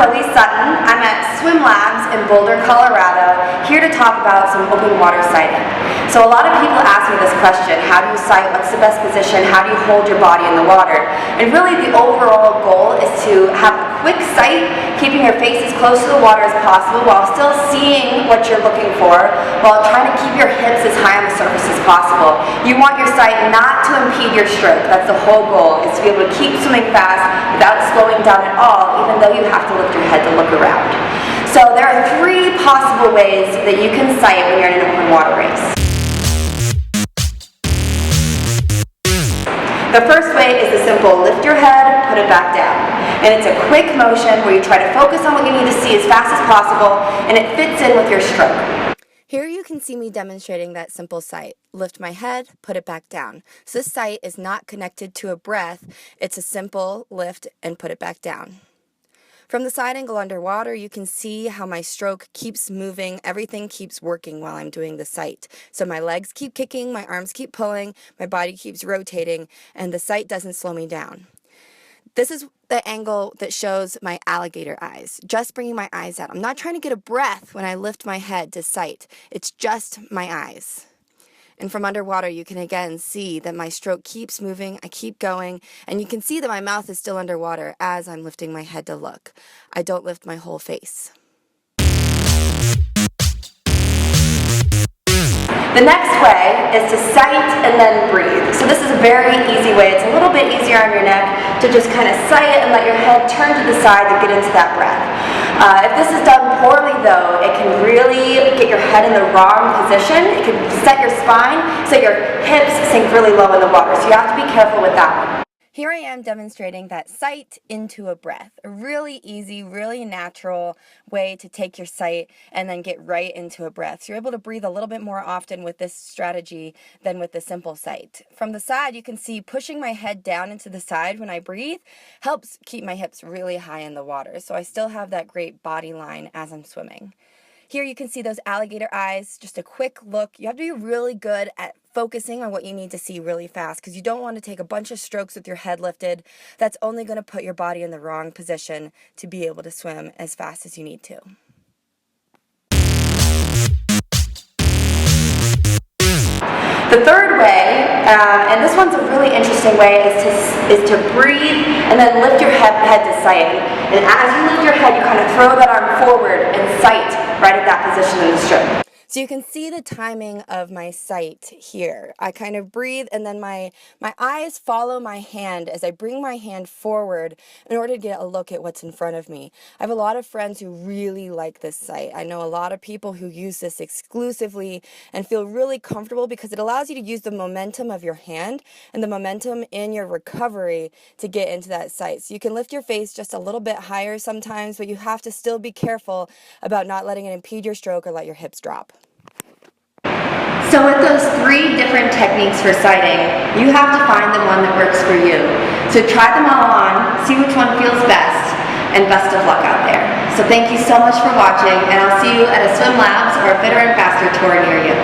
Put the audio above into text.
Chloe Sutton. I'm at Swim Labs in Boulder, Colorado, here to talk about some open water sighting. So a lot of people ask me this question: how do you sight? What's the best position? How do you hold your body in the water? And really the overall goal is to have a quick sight, keeping your face as close to the water as possible while still seeing what you're looking for, while trying to keep your hips as high on the surface as possible. You want your sight not to impede your stroke. That's the whole goal, is to be able to keep swimming fast without slowing down at all, even though you have to lift your head to look around. So there are 3 possible ways that you can sight when you're in an open water race. The first way is the simple lift your head, put it back down. And it's a quick motion where you try to focus on what you need to see as fast as possible, and it fits in with your stroke. Here you can see me demonstrating that simple sight. Lift my head, put it back down. So this sight is not connected to a breath. It's a simple lift and put it back down. From the side angle underwater, you can see how my stroke keeps moving. Everything keeps working while I'm doing the sight. So my legs keep kicking, my arms keep pulling, my body keeps rotating, and the sight doesn't slow me down. This is the angle that shows my alligator eyes, just bringing my eyes out. I'm not trying to get a breath when I lift my head to sight. It's just my eyes. And from underwater, you can again see that my stroke keeps moving, I keep going, and you can see that my mouth is still underwater as I'm lifting my head to look. I don't lift my whole face. The next way is to sight and then breathe. So this is a very easy way. It's a little bit easier on your neck to just kind of sight and let your head turn to the side to get into that breath. If this is done poorly though, it can really get your head in the wrong position. It can set your spine so your hips sink really low in the water. So you have to be careful with that one. Here I am demonstrating that sight into a breath. A really easy, really natural way to take your sight and then get right into a breath. So you're able to breathe a little bit more often with this strategy than with the simple sight. From the side, you can see pushing my head down into the side when I breathe helps keep my hips really high in the water. So I still have that great body line as I'm swimming. Here you can see those alligator eyes, just a quick look. You have to be really good at focusing on what you need to see really fast, because you don't want to take a bunch of strokes with your head lifted. That's only going to put your body in the wrong position to be able to swim as fast as you need to. The third way, and this one's a really interesting way, is to breathe and then lift your head to sight. And as you lift your head, you kind of throw that arm forward and sight right at that position in the stroke. So you can see the timing of my sight here. I kind of breathe and then my eyes follow my hand as I bring my hand forward in order to get a look at what's in front of me. I have a lot of friends who really like this sight. I know a lot of people who use this exclusively and feel really comfortable because it allows you to use the momentum of your hand and the momentum in your recovery to get into that sight. So you can lift your face just a little bit higher sometimes, but you have to still be careful about not letting it impede your stroke or let your hips drop. So with those 3 different techniques for sighting, you have to find the one that works for you. So try them all on, see which one feels best, and best of luck out there. So thank you so much for watching, and I'll see you at a Swim Labs or a Fitter and Faster tour near you.